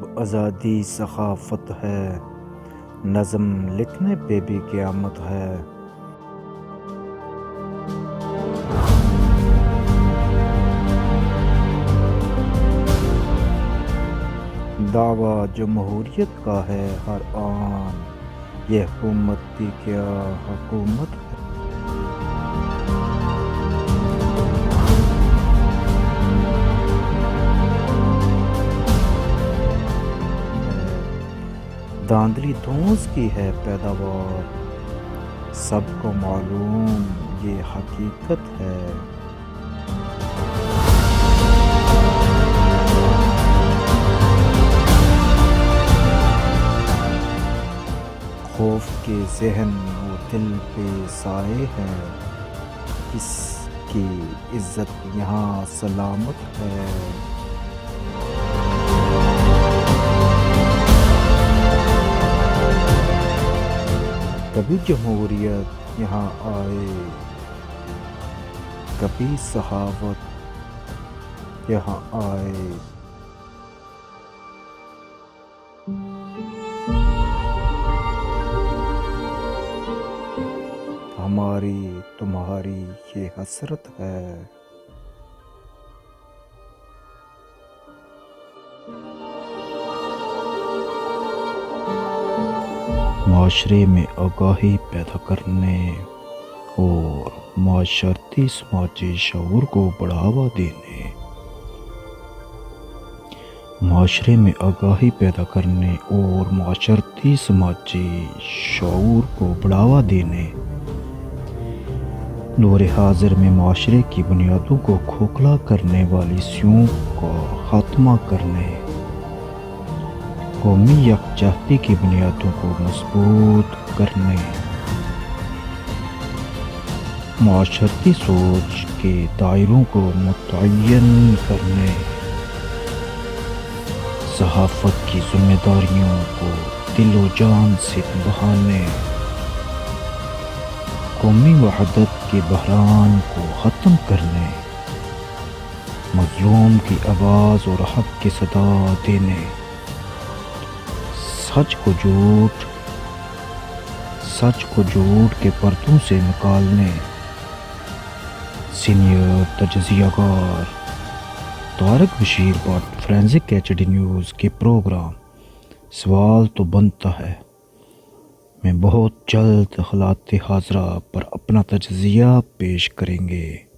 اب آزادی ثقافت ہے، نظم لکھنے پہ بھی قیامت ہے۔ دعویٰ جمہوریت کا ہے ہر آن، یہ حکومت بھی کیا حکومت ہے۔ دھاندلی دھونس کی ہے پیداوار، سب کو معلوم یہ حقیقت ہے۔ خوف کے ذہن و دل پہ سائے ہے، اس کی عزت یہاں سلامت ہے۔ کبھی جمہوریت یہاں آئے، کبھی سخاوت یہاں آئے۔ ہماری تمہاری یہ حسرت ہے۔ معاشرے میں آگاہی پیدا کرنے اور معاشرتی سماجی شعور کو بڑھاوا دینے، معاشرے میں آگاہی پیدا کرنے اور معاشرتی سماجی شعور کو بڑھاوا دینے، دور حاضر میں معاشرے کی بنیادوں کو کھوکھلا کرنے والی سیوں کا خاتمہ کرنے، قومی یکجہتی کی بنیادوں کو مضبوط کرنے، معاشرتی سوچ کے دائروں کو متعین کرنے، صحافت کی ذمہ داریوں کو دل و جان سے نبھانے، قومی وحدت کے بحران کو ختم کرنے، مظلوم کی آواز اور حق کی صدا دینے، سچ کو جھوٹ کے پردوں سے نکالنے۔ سینئر تجزیہ کار Tariq Bashir Butt, forensic HD news کے پروگرام سوال تو بنتا ہے میں بہت جلد حالات حاضرہ پر اپنا تجزیہ پیش کریں گے۔